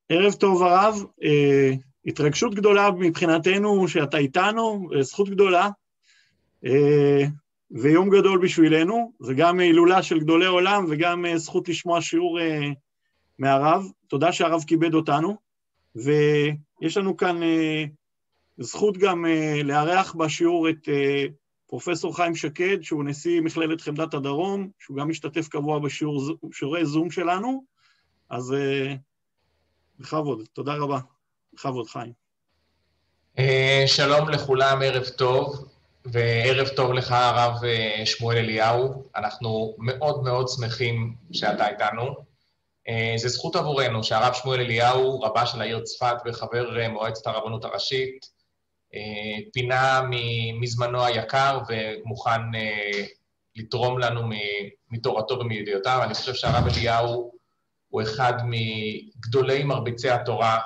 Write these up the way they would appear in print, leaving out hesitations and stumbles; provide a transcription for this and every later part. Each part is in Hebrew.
ערב טוב הרב, התרגשות גדולה מבחינתנו שאתה איתנו, זכות גדולה, ויום גדול בשבילנו, זה גם הילולה של גדולי עולם וגם זכות לשמוע שיעור מהרב, תודה שהרב כיבד אותנו, ויש לנו כאן זכות גם לארח בשיעור את פרופסור חיים שקד, שהוא נשיא מכללת חמדת הדרום, שהוא גם משתתף קבוע בשיעורי זום שלנו, אז בכבוד, תודה רבה, בכבוד חיים. שלום לכולם, ערב טוב, וערב טוב לך הרב שמואל אליהו, אנחנו מאוד מאוד שמחים שאתה איתנו. זה זכות עבורנו שהרב שמואל אליהו, רבה של העיר צפת וחבר מועצת הרבנות הראשית, פינה מזמנו היקר ומוכן לתרום לנו מתורתו ומידיעותיו. אני חושב שהרב אליהו הוא אחד מגדולי מרביצי התורה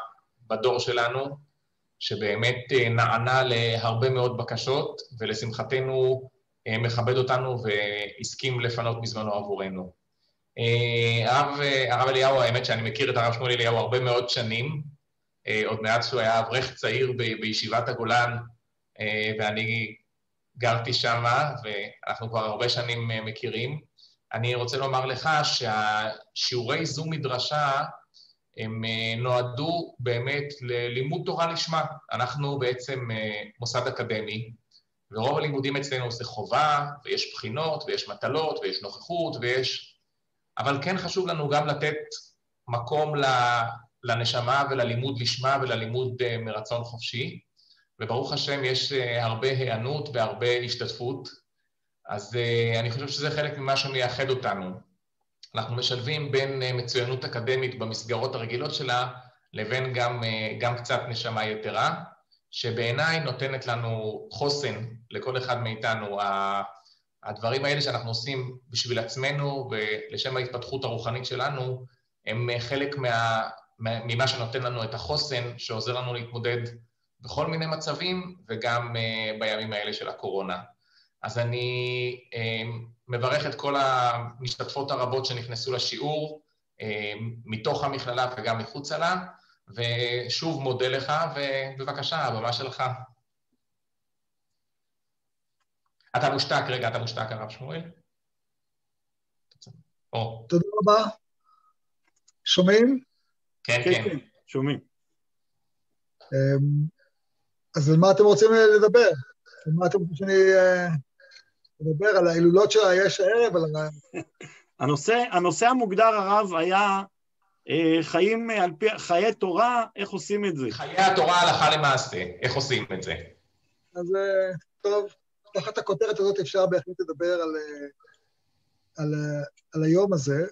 בדור שלנו, שבאמת נענה להרבה מאוד בקשות, ולשמחתנו מכבד אותנו והסכים לפנות מזמנו עבורנו. הרב אליהו, האמת שאני מכיר את הרב שמואל אליהו הרבה מאוד שנים, עוד מעט שהוא היה אברך צעיר בישיבת הגולן, ואני גרתי שם, ואנחנו כבר הרבה שנים מכירים. אני רוצה לומר לך שהשיעורי זום מדרשה, הם נועדו באמת ללימוד תורה לשמה. אנחנו בעצם מוסד אקדמי, ורוב הלימודים אצלנו זה חובה, ויש בחינות, ויש מטלות, ויש נוכחות, אבל כן חשוב לנו גם לתת מקום לנשמה וללימוד לשמה וללימוד מרצון חופשי, וברוך השם יש הרבה הענות והרבה השתתפות, אז אני חושב שזה חלק ממה שמייחד אותנו. אנחנו משלבים בין מצוינות אקדמית במסגרות הרגילות שלה, לבין גם קצת נשמה יתרה, שבעיניי נותנת לנו חוסן לכל אחד מאיתנו. הדברים האלה שאנחנו עושים בשביל עצמנו ולשם ההתפתחות הרוחנית שלנו, הם חלק ממה שנותן לנו את החוסן, שעוזר לנו להתמודד בכל מיני מצבים, וגם בימים האלה של הקורונה. אז אני מברך את כל המשתתפות הרבות שנכנסו לשיעור, מתוך המכללה וגם מחוצה לה, ושוב מודה לך, ובבקשה, הבמה שלך. אתה מושתק, רגע, אתה מושתק, הרב שמואל? תודה רבה. שומעים? כן, כן. שומעים. אז על מה אתם רוצים לדבר? על מה אתם רוצים שאני לדבר? על ההילולות שלה יש הערב? הנושא המוגדר הרב היה חיים על פי חיי תורה, איך עושים את זה? חיי התורה הלכה למעשה, איך עושים את זה? אז טוב, תחת הכותרת הזאת אפשר בהחלט לדבר על היום הזה.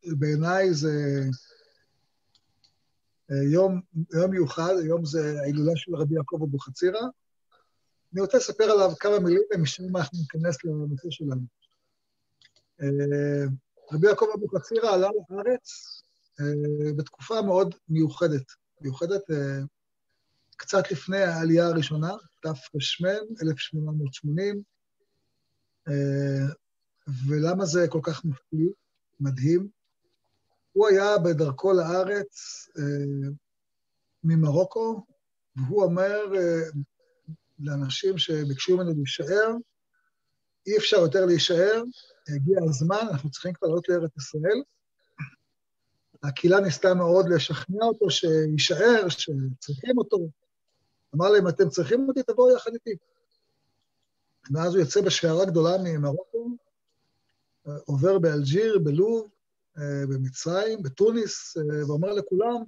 בעיניי זה יום מיוחד, היום זה ההילולה של רבי יעקב אבוחצירא. אני רוצה לספר עליו כמה מילים, ומשם אנחנו ניכנס לנושא שלנו. רבי יעקב אבוחצירא עלה לארץ בתקופה מאוד מיוחדת, קצת לפני העלייה הראשונה, תר"ם, 1880, ולמה זה כל כך מפליא, מדהים? הוא היה בדרכו לארץ ממרוקו, והוא אומר לאנשים שביקשו ממנו להישאר, אי אפשר יותר להישאר, הגיע הזמן, אנחנו צריכים כבר לעלות לארץ ישראל. הקהילה ניסתה מאוד לשכנע אותו שישאר, שצריכים אותו. אמר להם, אתם צריכים אותי, תבואו יחד איתי. ואז הוא יוצא בשיירה גדולה ממרוקו, עובר באלג'יר, בלוב, במצרים, בתוניס, ואומר לכולם,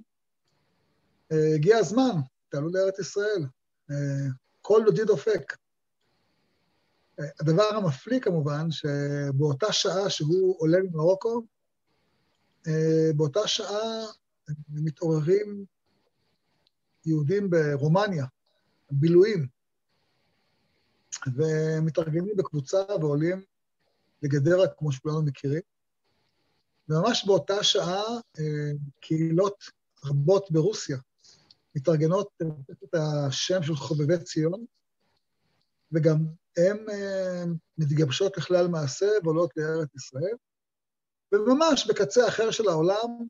הגיע הזמן, תעלו לארץ ישראל. כל דודי דופק. הדבר המפליא כמובן, שבאותה שעה שהוא עולה ממרוקו, באותה שעה מתעוררים יהודים ברומניה, בילויים, ומתארגנים בקבוצה ועולים לגדרה, כמו שכולנו מכירים. וממש באותה שעה, קהילות רבות ברוסיה מתארגנות את השם של חובבי ציון, וגם הן מתגבשות לכלל מעשה ועולות לארץ ישראל, וממש בקצה אחר של העולם,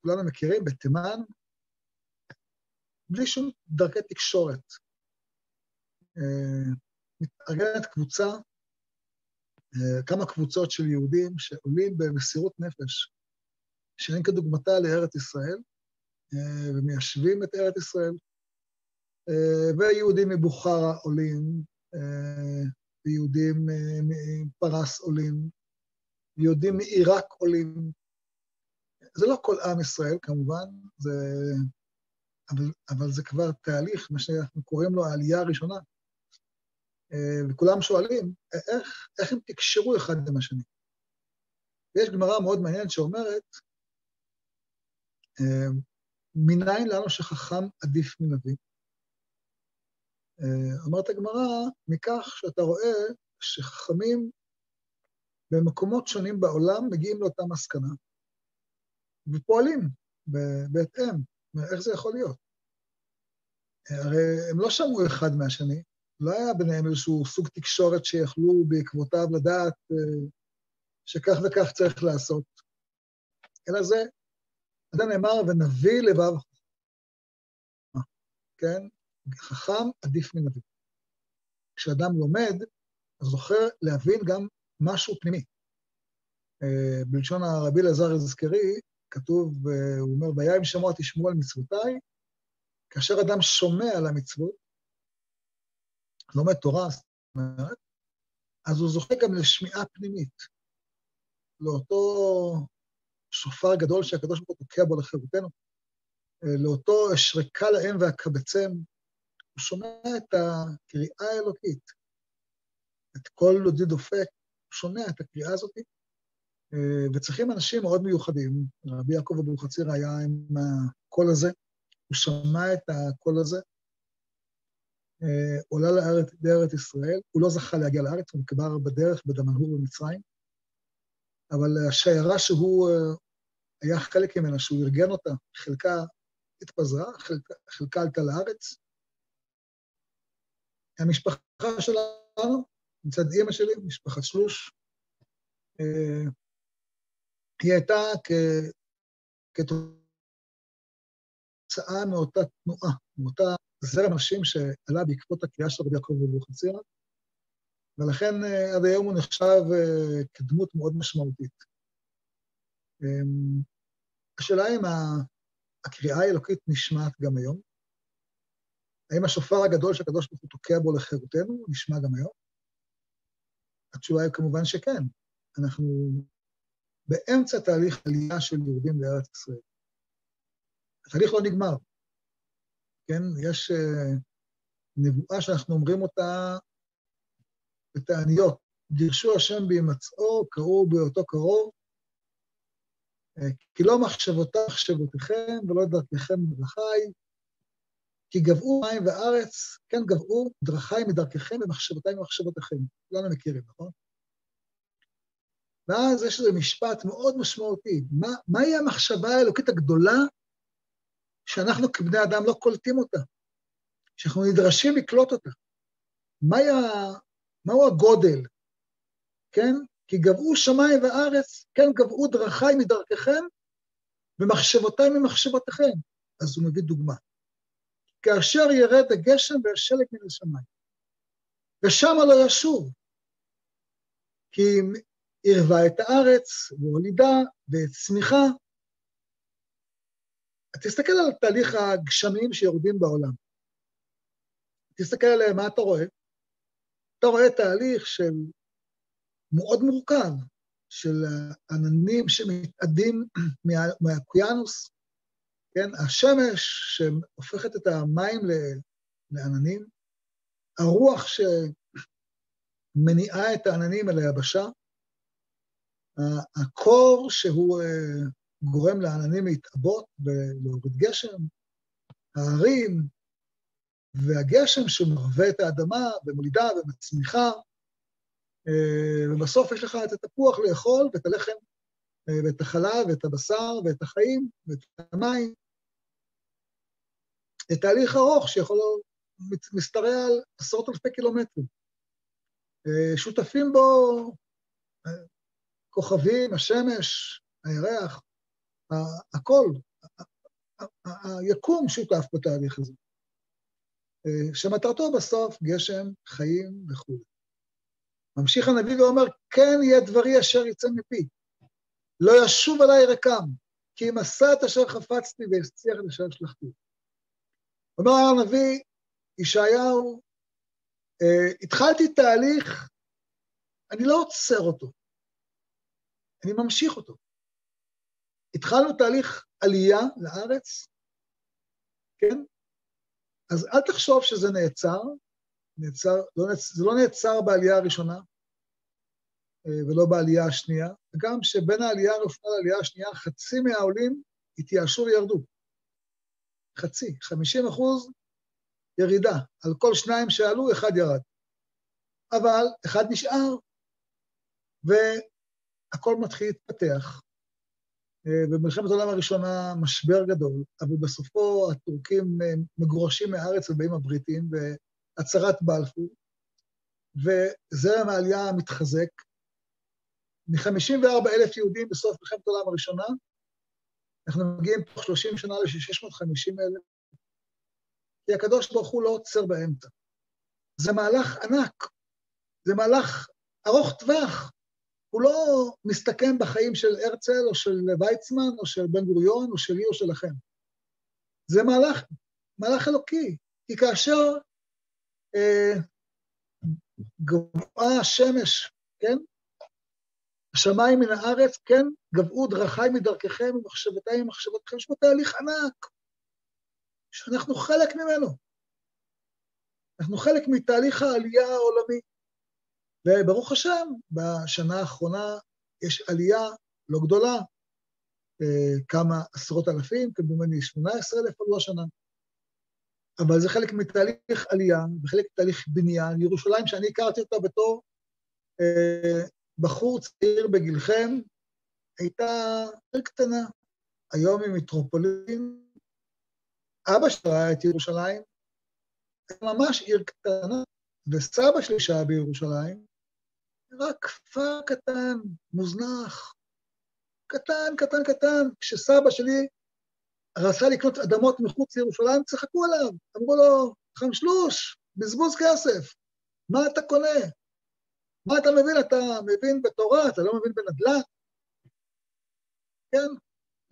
כולנו מכירים, בתימן, בלי שום דרכי תקשורת. מתארגנת קבוצה, כמה קבוצות של יהודים שעולים במסירות נפש, שאין כדוגמתה לארץ ישראל, ומיישבים את ארץ ישראל, ויהודים מבוכרה עולים, ויהודים מפרס עולים, ויהודים מעיראק עולים. זה לא כל עם ישראל, כמובן, אבל זה כבר תהליך, מה שאנחנו קוראים לו העלייה הראשונה. וכולם שואלים, איך הם תקשרו אחד עם השני? ויש גמרא מאוד מעניינת שאומרת, מניין לנו שחכם עדיף מנביא? אומרת הגמרא, מכך שאתה רואה שחכמים במקומות שונים בעולם מגיעים לאותה מסקנה, ופועלים בהתאם. איך זה יכול להיות? הרי הם לא שמעו אחד מהשני, לא היה ביניהם איזשהו סוג תקשורת שיכלו בעקבותיו לדעת שכך וכך צריך לעשות. אלא זה, זה נאמר, ונביא לבב חכם. כן? חכם עדיף מנביא. כשאדם לומד, אז זוכר להבין גם משהו פנימי. בלשון הרבי אלעזר הזקרי, כתוב, הוא אומר, והיה אם שמוע תשמעו על מצוותיי, כאשר אדם שומע על המצוות, לומד תורה, אז הוא זוכה גם לשמיעה פנימית, לאותו שופר גדול שהקדוש ברוך הוא תוקע בו לחירותנו, לאותו אשרקה להם ואקבצם, הוא שומע את הקריאה האלוקית, את כל דודי דופק, הוא שומע את הקריאה הזאת, וצריכים אנשים מאוד מיוחדים, רבי יעקב אבוחצירא היה עם הקול הזה, הוא שמע את הקול הזה, עולה לארץ ישראל, הוא לא זכה להגיע לארץ, הוא נקבר בדרך בדמנהור במצרים, אבל השיירה שהוא היה חלק ממנה, שהוא ארגן אותה, חלקה התפזרה, חלקה עלתה לארץ. המשפחה שלנו, מצד אמא שלי, משפחת שלוש, היא הייתה כתוצאה מאותה תנועה, מאותה זרם אנשים שעלה בעקבות הקריאה של רבי יעקב אבוחצירא, ולכן עד היום הוא נחשב כדמות מאוד משמעותית. השאלה אם הקריאה האלוקית נשמעת גם היום, האם השופר הגדול שהקדוש ברוך הוא תוקע בו לחירותנו נשמע גם היום? התשובה היא כמובן שכן. אנחנו באמצע תהליך עלייה של יהודים לארץ ישראל. התהליך לא נגמר. כן, יש נבואה שאנחנו אומרים אותה בתעניות. דרשו השם בהימצאו, קראו באותו קרוב, כי לא מחשבותיכם ולא דרככם דרכי, כי גבעו מים וארץ, כן גבעו דרכי מדרככם ומחשבותיי ממחשבותיכם. כולנו מכירים, נכון? ואז יש איזה משפט מאוד משמעותי. מהי המחשבה האלוקית הגדולה שאנחנו כבני אדם לא קולטים אותה? שאנחנו נדרשים לקלוט אותה. מהו הגודל? כן? כי גבעו שמיים וארץ, כן גבעו דרכי מדרככם ומחשבותיי ממחשבותיכם. אז הוא מביא דוגמה. כאשר ירד הגשם והשלג מן השמיים, ושם לא ישוב, כי ערבה את הארץ, והולידה, ואת צמיחה. תסתכל על תהליך הגשמים שיורדים בעולם. תסתכל עליהם, מה אתה רואה? אתה רואה תהליך של מאוד מורכב, של עננים שמתאדים מהאוקיינוס, כן? השמש שהופכת את המים לעננים, הרוח שמניעה את העננים אל היבשה, הקור שהוא גורם לעננים להתאבות ולהוריד גשם, ההרים, והגשם שמרווה את האדמה ומולידה ומצמיחה, ובסוף יש לך את התפוח לאכול ואת הלחם, ואת החלב ואת הבשר ואת החיים ואת המים. את תהליך ארוך שיכול משתרע על 10,000 קילומטרים. שותפים בו כוכבים, השמש, הירח, הכל, היקום שותף בתהליך הזה, שמטרתו בסוף גשם, חיים וכו'. ממשיך הנביא ואומר, כן יהיה דברי אשר יצא מפי, לא ישוב עליי רקם, כי אם עשה את אשר חפצתי והצליח את אשר שלחתי. אומר הנביא, ישעיהו, התחלתי תהליך, אני לא עוצר אותו, אני ממשיך אותו. התחלנו תהליך עלייה לארץ, כן? אז אל תחשוב שזה נעצר, זה לא נעצר בעלייה הראשונה, ולא בעלייה השנייה, וגם שבין העלייה הראשונה לעלייה השנייה, חצי מהעולים התייאשו וירדו. חצי, 50% ירידה. על כל 2 שעלו, 1 ירד. אבל 1 נשאר, והכל מתחיל להתפתח. במלחמת העולם הראשונה משבר גדול, אבל בסופו הטורקים מגורשים מהארץ ובאים הבריטים, והצהרת בלפור, וזרם העלייה מתחזק, מ-54,000 יהודים בסוף מלחמת העולם הראשונה, אנחנו מגיעים תוך 30 שנה ל-650,000, כי הקדוש ברוך הוא לא עוצר באמצע. זה מהלך ענק, זה מהלך ארוך טווח, הוא לא מסתכם בחיים של הרצל, או של ויצמן, או של בן גוריון, או שלי, או שלכם. זה מהלך אלוקי, כי כאשר גבוהה השמש, כן? השמיים מן הארץ, כן, גבעו דרכי מדרככם ומחשבתי ממחשבתכם, יש פה תהליך ענק, שאנחנו חלק ממנו. אנחנו חלק מתהליך העלייה העולמי. וברוך השם, בשנה האחרונה יש עלייה לא גדולה, כמה עשרות אלפים, כמדומני 18,000 עלו השנה. אבל זה חלק מתהליך עלייה, וחלק מתהליך בניין. ירושלים, שאני הכרתי אותה בתור בחור צעיר בגילכם, הייתה עיר קטנה. היום היא מטרופולין. אבא שלה היה את ירושלים, הייתה ממש עיר קטנה, וסבא שלי שהיה בירושלים, רק כפר קטן, מוזנח, קטן, קטן, קטן. כשסבא שלי רצה לקנות אדמות מחוץ לירושלים, צחקו עליו, אמרו לו, חמשלוש, בזבוז כסף, מה אתה קונה? מה אתה מבין? אתה מבין בתורה, אתה לא מבין בנדל"ן. כן?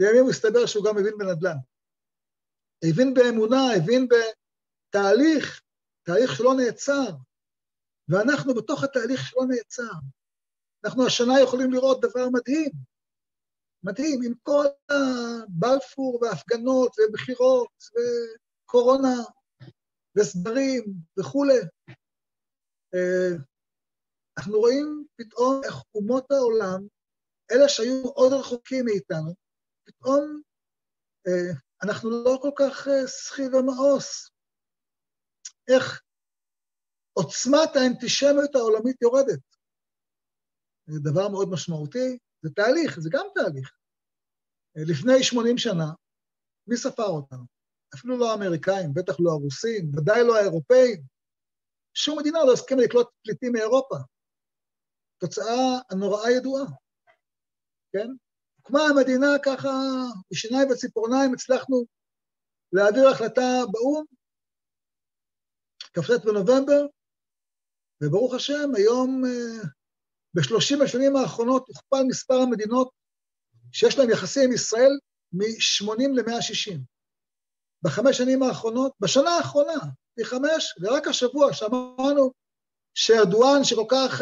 לימים הוא הסתבר שהוא גם מבין בנדל"ן. הבין באמונה, הבין בתהליך, תהליך שלא נעצר, ואנחנו בתוך התהליך שלא נעצר. אנחנו השנה יכולים לראות דבר מדהים, מדהים, עם כל הבלפור והפגנות ובחירות וקורונה וסדרים וכו'. אנחנו רואים פתאום איך אומות העולם, אלה שהיו מאוד רחוקים מאיתנו, פתאום אנחנו לא כל כך שכיב ומאוס. איך עוצמת האנטישמיות העולמית יורדת. זה דבר מאוד משמעותי, זה תהליך, זה גם תהליך. לפני 80 שנה, מי ספר אותנו? אפילו לא האמריקאים, בטח לא הרוסים, ודאי לא האירופאים. שום מדינה לא הסכימה לקלוט פליטים מאירופה. תוצאה הנוראה ידועה, כן? כמו המדינה ככה, בשיניים וציפורניים, הצלחנו להעביר החלטה באום, כ"ט בנובמבר, וברוך השם, היום ב-30 השנים האחרונות הוכפל מספר המדינות שיש להם יחסים עם ישראל מ-80 ל-160. ב5 שנים האחרונות, בשנה האחרונה, פי 5, ורק השבוע שמענו שארדואן שכל כך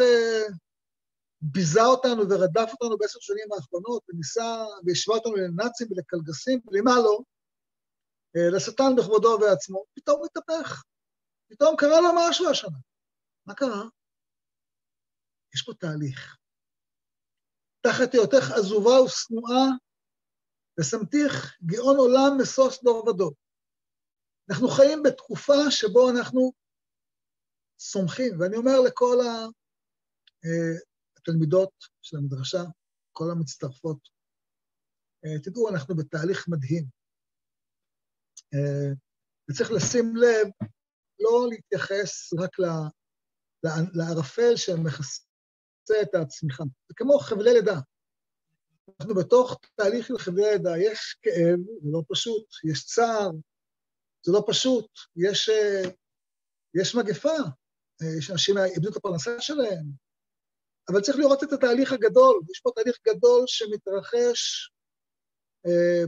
ביזה אותנו ורדף אותנו ב10 שנים האחרונות, וניסה והשווה אותנו לנאצים ולקלגסים, ולמה לא? לשטן בכבודו ועצמו, פתאום הוא התהפך. פתאום קרה לו משהו השנה. מה קרה? יש פה תהליך. תחת היותך עזובה ושנואה, ושמתיך גאון עולם משוש דור ודור. אנחנו חיים בתקופה שבו אנחנו סומכים, ואני אומר לכל התלמידות של המדרשה, כל המצטרפות, תדעו, אנחנו בתהליך מדהים. וצריך לשים לב, לא להתייחס רק לערפל שמכסה את הצמיחה. זה כמו חבלי לידה. אנחנו בתוך תהליך של חבלי לידה, יש כאב, זה לא פשוט, יש צער, זה לא פשוט, יש מגפה, יש אנשים איבדו את הפרנסה שלהם, אבל צריך לראות את התהליך הגדול, יש פה תהליך גדול שמתרחש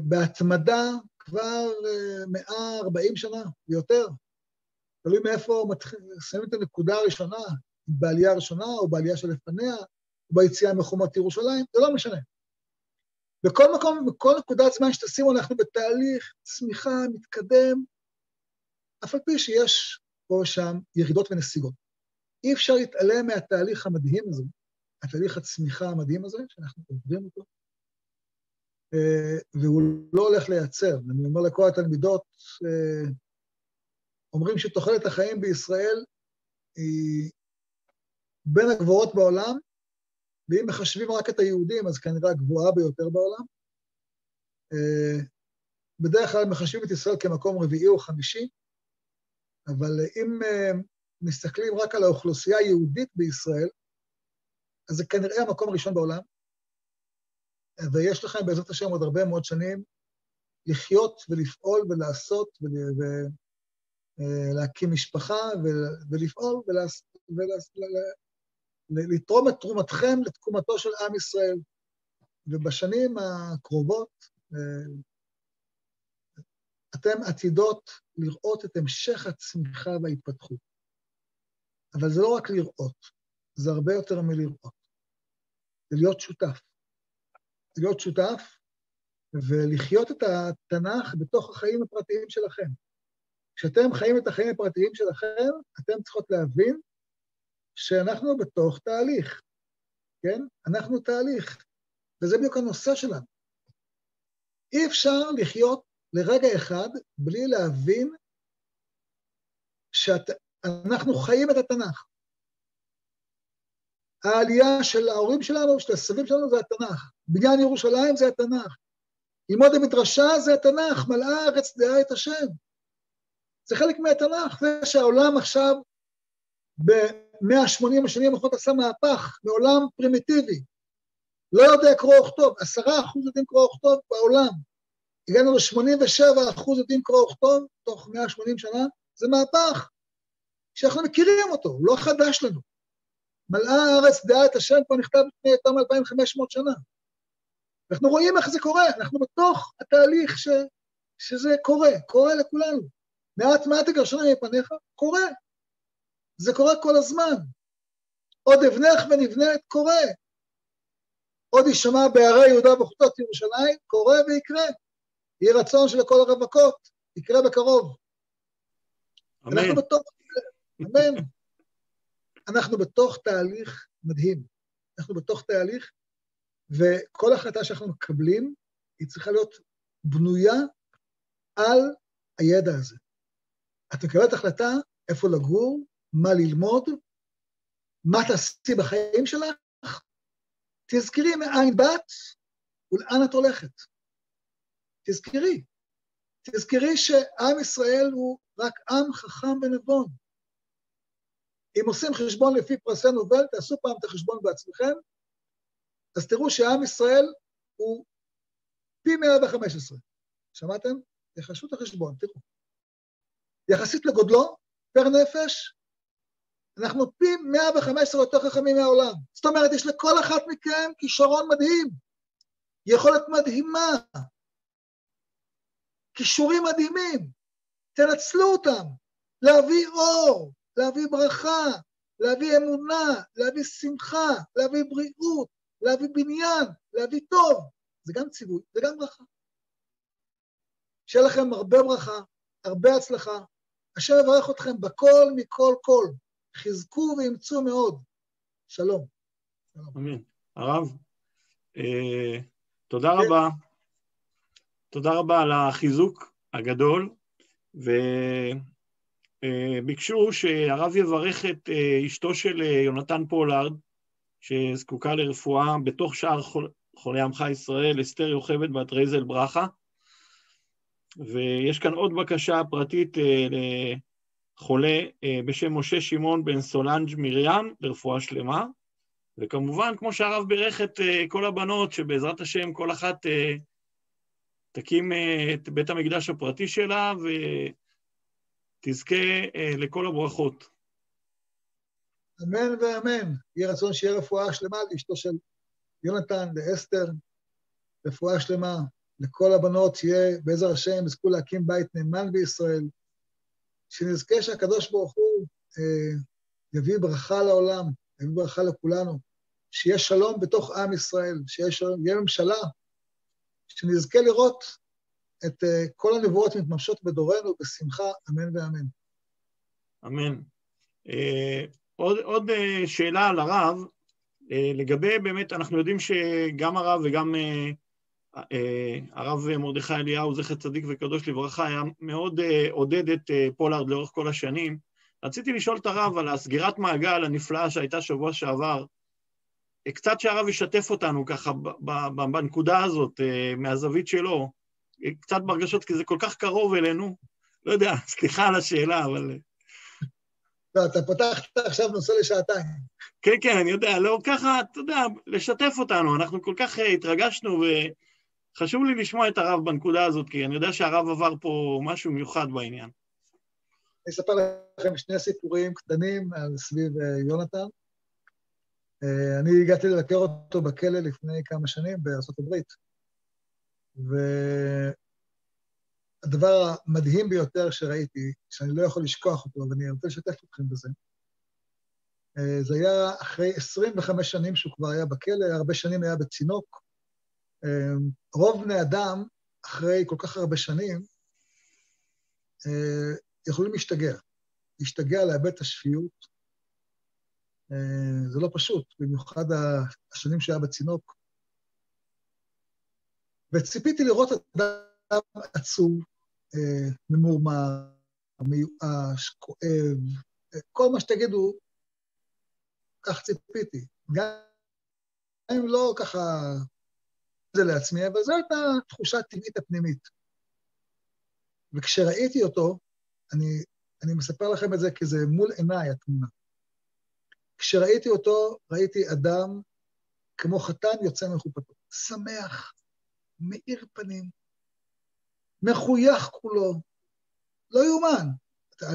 בהתמדה כבר 140 שנה ויותר, תלוי מאיפה שמים את הנקודה הראשונה, בעלייה הראשונה או בעלייה שלפניה, או ביציאה מחומות ירושלים, זה לא משנה. בכל מקום, בכל נקודת זמן שתשימו, אנחנו בתהליך צמיחה, מתקדם, אף על פי שיש פה שם ירידות ונסיגות. אי אפשר להתעלם מהתהליך המדהים הזה, התהליך הצמיחה המדהים הזה, שאנחנו עובדים אותו, והוא לא הולך לייצר. אני אומר לכל התלמידות, אומרים שתוחלת החיים בישראל היא בין הגבוהות בעולם, ואם מחשבים רק את היהודים, אז כנראה הגבוהה ביותר בעולם. בדרך כלל מחשבים את ישראל כמקום רביעי או חמישי, אבל אם מסתכלים רק על האוכלוסייה היהודית בישראל, אז זה כנראה המקום הראשון בעולם, ויש לכם בעזרת השם עוד הרבה מאוד שנים לחיות ולפעול ולעשות ולהקים משפחה ולפעול לתרום את תרומתכם לתקומתו של עם ישראל. ובשנים הקרובות אתם עתידות לראות את המשך הצמיחה וההתפתחות. אבל זה לא רק לראות, זה הרבה יותר מלראות. זה להיות שותף. זה להיות שותף ולחיות את התנ"ך בתוך החיים הפרטיים שלכם. כשאתם חיים את החיים הפרטיים שלכם, אתם צריכות להבין שאנחנו בתוך תהליך, כן? אנחנו תהליך, וזה בדיוק הנושא שלנו. אי אפשר לחיות לרגע אחד בלי להבין שאנחנו חיים את התנ"ך. העלייה של ההורים שלנו, של הסבים שלנו, זה התנ"ך. בניין ירושלים זה התנ"ך. ללמוד המדרשה זה התנ"ך, מלאה הארץ דעה את השם. זה חלק מהתנ"ך, זה שהעולם עכשיו ב-180 השנים האחרונות עשה מהפך, מעולם פרימיטיבי. לא יודע קרוא וכתוב, 10% יודעים קרוא וכתוב בעולם. הגענו ל-87% יודעים קרוא וכתוב, תוך 180 שנה, זה מהפך שאנחנו מכירים אותו, הוא לא חדש לנו. מלאה הארץ דעה את השם, כבר נכתב לפני יותר מ-2500 שנה. אנחנו רואים איך זה קורה, אנחנו בתוך התהליך שזה קורה לכולנו. מעט תגרשנה מפניך, קורה. זה קורה כל הזמן. עוד אבנך ונבנית, קורה. עוד יישמע בערי יהודה ובחוצות ירושלים, קורה ויקרה. יהי רצון של כל הרווקות, יקרה בקרוב. אמן. אמן. אנחנו בתוך תהליך מדהים. אנחנו בתוך תהליך, וכל החלטה שאנחנו מקבלים, היא צריכה להיות בנויה על הידע הזה. את מקבלת החלטה איפה לגור, מה ללמוד, מה תעשי בחיים שלך, תזכרי מאין באת ולאן את הולכת. תזכרי שעם ישראל הוא רק עם חכם ונבון. אם עושים חשבון לפי פרסי נובל, תעשו פעם את החשבון בעצמכם, אז תראו שעם ישראל הוא פי 115. שמעתם? תחשבו את החשבון, תראו. יחסית לגודלו, פר נפש, אנחנו פי 115 יותר חכמים מהעולם. זאת אומרת, יש לכל אחת מכם כישרון מדהים, יכולת מדהימה, כישורים מדהימים, תנצלו אותם, להביא אור, להביא ברכה, להביא אמונה, להביא שמחה, להביא בריאות, להביא בניין, להביא טוב. זה גם ציווי, זה גם ברכה. שיהיה לכם הרבה ברכה, הרבה הצלחה, השם יברך אתכם בכל מכל כל, חזקו וימצאו מאוד. שלום. אמן. הרב, תודה רבה. תודה רבה על החיזוק הגדול, וביקשו שהרב יברך את אשתו של יונתן פולארד, שזקוקה לרפואה בתוך שער חולי עמך ישראל, אסתר יוכבד בת רייזל ברכה, ויש כאן עוד בקשה פרטית לחולה בשם משה שמעון בן סולנג' מרים, לרפואה שלמה, וכמובן, כמו שהרב בירך את כל הבנות, שבעזרת השם כל אחת תקים את בית המקדש הפרטי שלה, ותזכה לכל הברכות. אמן ואמן. יהיה רצון שיהיה רפואה שלמה לאשתו של יונתן, לאסתר, רפואה שלמה לכל הבנות, שיהיה בעזר השם, יזכו להקים בית נאמן בישראל, שנזכה שהקדוש ברוך הוא יביא ברכה לעולם, יביא ברכה לכולנו, שיהיה שלום בתוך עם ישראל, שיהיה ממשלה, שנזכה לראות את כל הנבואות מתממשות בדורנו בשמחה, אמן ואמן. אמן. עוד שאלה על הרב, לגבי באמת, אנחנו יודעים שגם הרב וגם הרב מרדכי אליהו, זכר צדיק וקדוש לברכה, היה מאוד עודד את פולארד לאורך כל השנים. רציתי לשאול את הרב על הסגירת מעגל הנפלאה שהייתה שבוע שעבר, קצת שהרב ישתף אותנו ככה בנקודה הזאת, מהזווית שלו, קצת ברגשות, כי זה כל כך קרוב אלינו, לא יודע, סליחה על השאלה, אבל... לא, אתה פתחת עכשיו נושא לשעתיים. כן, כן, אני יודע, לא ככה, אתה יודע, לשתף אותנו, אנחנו כל כך התרגשנו, וחשוב לי לשמוע את הרב בנקודה הזאת, כי אני יודע שהרב עבר פה משהו מיוחד בעניין. אני אספר לכם שני סיפורים קטנים סביב יונתן. אני הגעתי לבקר אותו בכלא לפני כמה שנים בארצות הברית, והדבר המדהים ביותר שראיתי, שאני לא יכול לשכוח אותו, ואני רוצה לשתף אתכם בזה, זה היה אחרי 25 שנים שהוא כבר היה בכלא, הרבה שנים היה בצינוק. רוב בני אדם, אחרי כל כך הרבה שנים, יכולים להשתגע לאבד את השפיות. זה לא פשוט, במיוחד השנים שהיה בצינוק. וציפיתי לראות אדם עצוב, ממורמר, מיואש, כואב, כל מה שתגידו, כך ציפיתי. גם אם לא ככה זה לעצמי, אבל זו הייתה תחושה טבעית הפנימית. וכשראיתי אותו, אני מספר לכם את זה כי זה מול עיניי התמונה. כשראיתי אותו, ראיתי אדם כמו חתן יוצא מחופתו, שמח, מאיר פנים, מחוייך כולו, לא יאומן. זה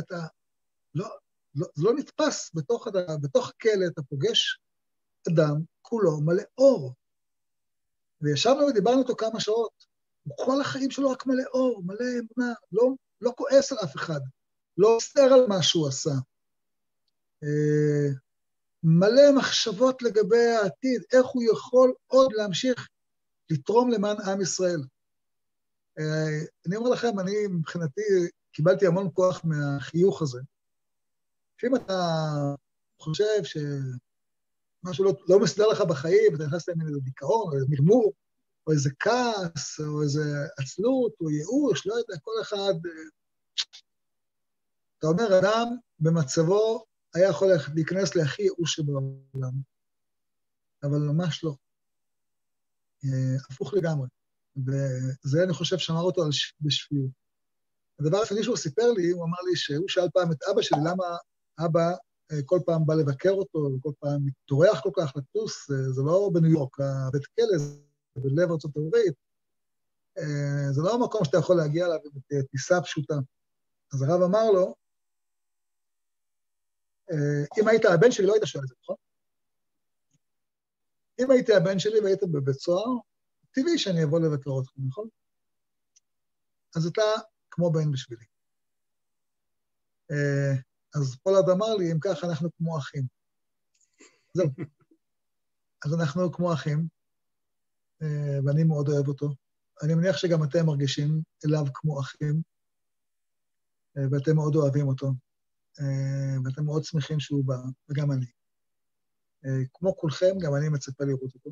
לא נתפס בתוך הכלא, אתה פוגש אדם כולו מלא אור. וישבנו ודיברנו אותו כמה שעות, כל החיים שלו רק מלא אור, מלא אמונה, לא כועס על אף אחד, לא מסתר על מה שהוא עשה. מלא מחשבות לגבי העתיד, איך הוא יכול עוד להמשיך לתרום למען עם ישראל. אני אומר לכם, אני מבחינתי קיבלתי המון כוח מהחיוך הזה. שאם אתה חושב שמשהו לא מסדר לך בחיים, ואתה נכנס להם איזה דיכאון, או איזה מרמור, או איזה כעס, או איזה עצלות, או ייאוש, לא יודע, כל אחד... אתה אומר, אדם במצבו היה יכול להיכנס להכי ייאוש שבעולם, אבל ממש לא. הפוך לגמרי. וזה אני חושב שמר אותו בשפיות. הדבר השני שהוא סיפר לי, הוא אמר לי שהוא שאל פעם את אבא שלי, למה אבא כל פעם בא לבקר אותו, וכל פעם מתורח כל כך לטוס, זה לא בניו יורק, הבית כלא, זה בלב ארצות הברית, זה לא המקום שאתה יכול להגיע אליו בטיסה פשוטה. אז הרב אמר לו, אם היית הבן שלי, לא היית שואל את זה, נכון? אם הייתי הבן שלי והיית בבית סוהר, טבעי שאני אבוא לבקר אותך, נכון? אז אתה כמו בן בשבילי. אז פולארד אמר לי, אם כך אנחנו כמו אחים. זהו. אז אנחנו כמו אחים, ואני מאוד אוהב אותו. אני מניח שגם אתם מרגישים אליו כמו אחים, ואתם מאוד אוהבים אותו, ואתם מאוד שמחים שהוא בא, וגם אני. כמו כולכם, גם אני מצפה לראות אותו.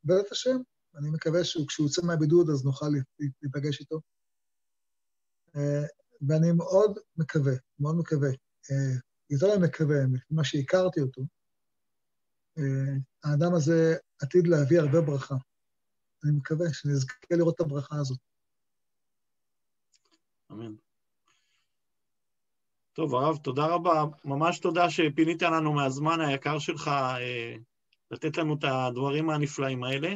בעזרת השם, אני מקווה שכשהוא יוצא מהבידוד, אז נוכל להיפגש איתו. ואני מאוד מקווה, יותר מקווה, ממה שהכרתי אותו, האדם הזה עתיד להביא הרבה ברכה. אני מקווה שנזכה לראות את הברכה הזאת. אמן. טוב, הרב, תודה רבה. ממש תודה שפינית לנו מהזמן היקר שלך לתת לנו את הדברים הנפלאים האלה,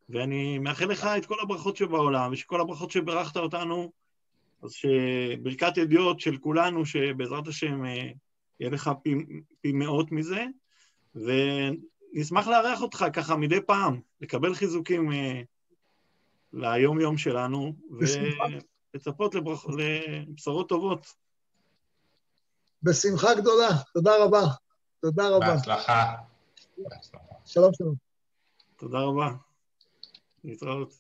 ואני מאחל לך את כל הברכות שבעולם, ושכל הברכות שברכת אותנו, אז שברכת ידיעות של כולנו, שבעזרת השם יהיה לך פי מאות מזה, ונשמח לארח אותך ככה מדי פעם, לקבל חיזוקים ליום יום שלנו, ולצפות לבשורות טובות. בשמחה גדולה, תודה רבה. תודה רבה. בהצלחה. שלום שלום. תודה רבה. להתראות.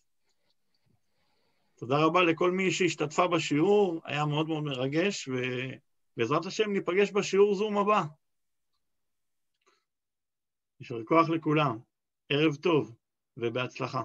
תודה רבה לכל מי שהשתתפה בשיעור, היה מאוד מאוד מרגש, ובעזרת השם ניפגש בשיעור זום הבא. יישר כוח לכולם, ערב טוב ובהצלחה.